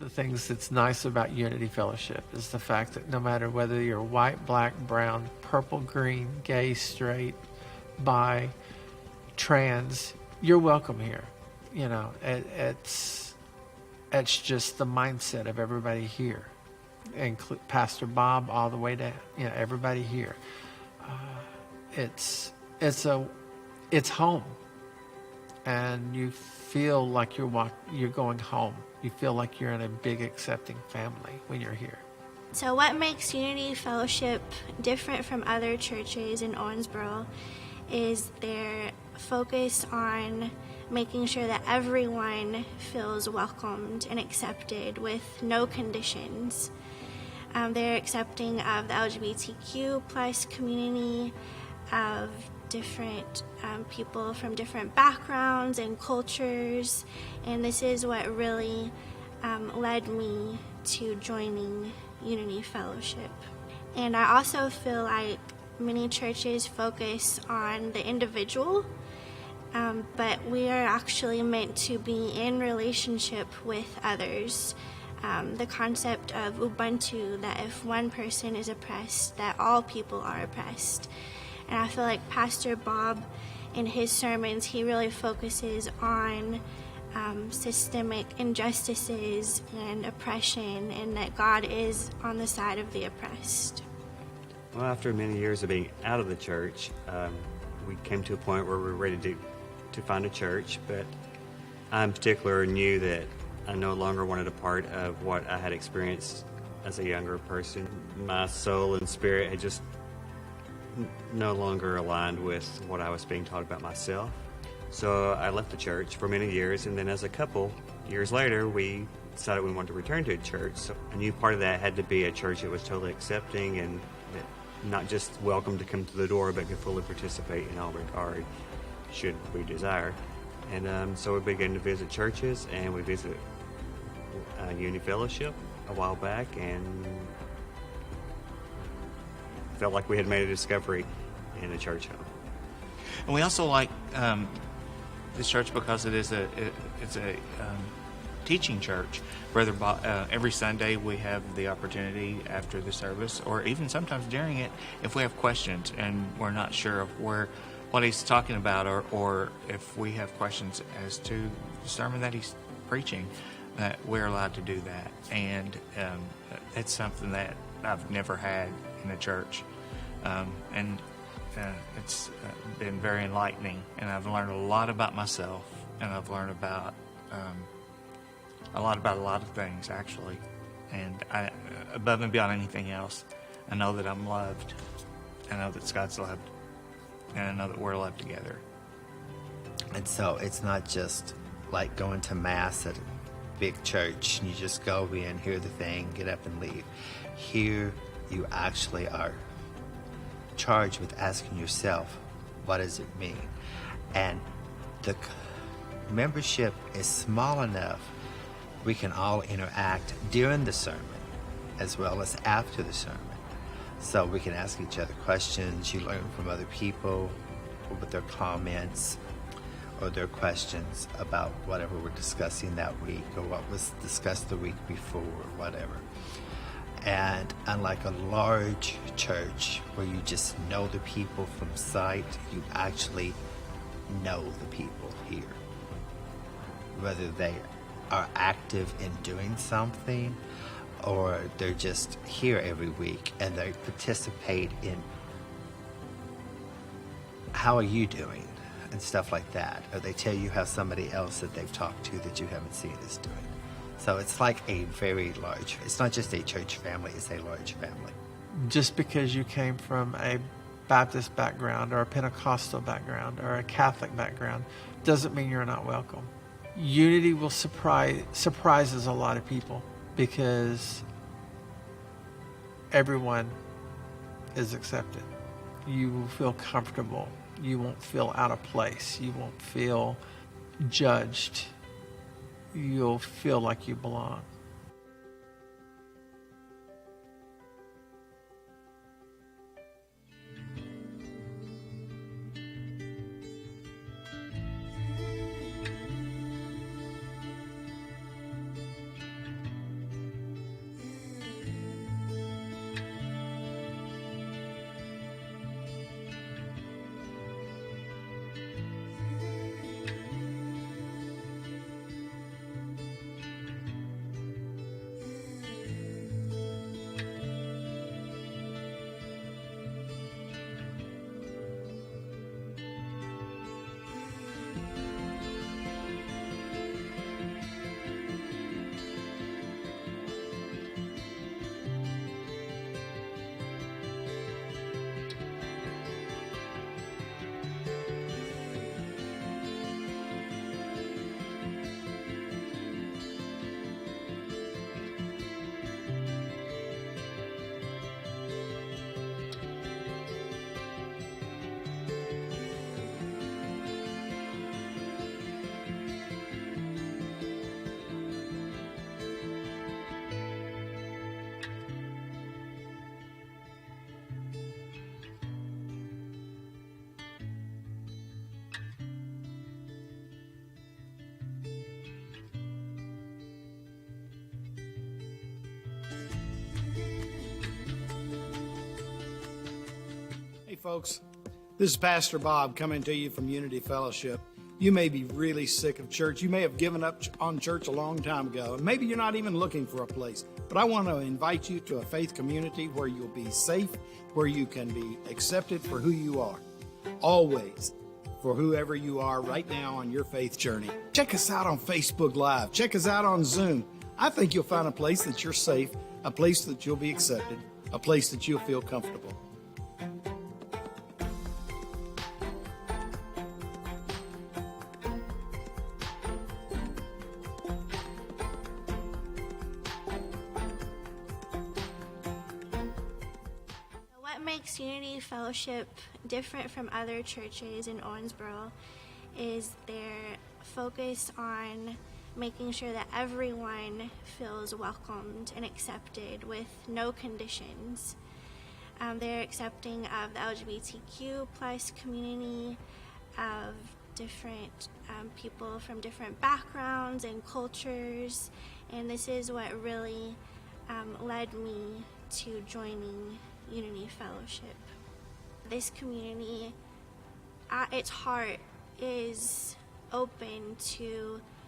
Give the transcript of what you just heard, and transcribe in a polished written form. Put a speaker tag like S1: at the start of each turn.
S1: the things that's nice about Unity Fellowship is the fact that no matter whether you're white, black, brown, purple, green, gay, straight, bi, trans, you're welcome here. You know, it's just the mindset of everybody here, include Pastor Bob all the way down. You know, everybody here. It's home, and you feel like you're going home. You feel like you're in a big accepting family when you're here.
S2: So what makes Unity Fellowship different from other churches in Owensboro is their focus on making sure that everyone feels welcomed and accepted with no conditions. They're accepting of the LGBTQ plus community, of different people from different backgrounds and cultures, and this is what really led me to joining Unity Fellowship. And I also feel like many churches focus on the individual, but we are actually meant to be in relationship with others. The concept of Ubuntu, that if one person is oppressed, that all people are oppressed. And I feel like Pastor Bob, in his sermons, he really focuses on systemic injustices and oppression, and that God is on the side of the oppressed.
S3: Well, after many years of being out of the church, we came to a point where we were ready to find a church, but I in particular knew that I no longer wanted a part of what I had experienced as a younger person. My soul and spirit had just no longer aligned with what I was being taught about myself. So I left the church for many years, and then as a couple years later, we decided we wanted to return to a church. So I knew part of that had to be a church that was totally accepting and that not just welcome to come to the door, but could fully participate in all regard, should we desire. And so we began to visit churches, and we visited Unity Fellowship a while back, and felt like we had made a discovery in a church home.
S4: And we also like this church because it's a teaching church. Every Sunday we have the opportunity after the service, or even sometimes during it, if we have questions and we're not sure of what he's talking about, or if we have questions as to the sermon that he's preaching, that we're allowed to do that. And it's something that I've never had in a church. And it's been very enlightening, and I've learned a lot about myself, and I've learned about a lot of things, actually. And above and beyond anything else, I know that I'm loved. I know that Scott's loved, and I know that we're loved together.
S5: And so it's not just like going to Mass at a big church, and you just go in, hear the thing, get up and leave. Here, you actually are charged with asking yourself, what does it mean? And the membership is small enough we can all interact during the sermon as well as after the sermon. So we can ask each other questions. You learn from other people with their comments or their questions about whatever we're discussing that week, or what was discussed the week before, or whatever. And unlike a large church where you just know the people from sight, you actually know the people here. Whether they are active in doing something, or they're just here every week and they participate in how are you doing and stuff like that. Or they tell you how somebody else that they've talked to that you haven't seen is doing. So it's like a very large, it's not just a church family, it's a large family.
S1: Just because you came from a Baptist background or a Pentecostal background or a Catholic background doesn't mean you're not welcome. Unity will surprises a lot of people because everyone is accepted. You will feel comfortable. You won't feel out of place. You won't feel judged. You'll feel like you belong.
S6: folks. This is Pastor Bob coming to you from Unity Fellowship. You may be really sick of church. You may have given up on church a long time ago, and maybe you're not even looking for a place. But I want to invite you to a faith community where you'll be safe, where you can be accepted for who you are. Always, for whoever you are right now on your faith journey. Check us out on Facebook Live. Check us out on Zoom. I think you'll find a place that you're safe, a place that you'll be accepted, a place that you'll feel comfortable.
S2: What makes Unity Fellowship different from other churches in Owensboro is their focus on making sure that everyone feels welcomed and accepted with no conditions. They're accepting of the LGBTQ plus community, of different people from different backgrounds and cultures, and this is what really led me to joining Unity Fellowship. This community, at its heart, is open to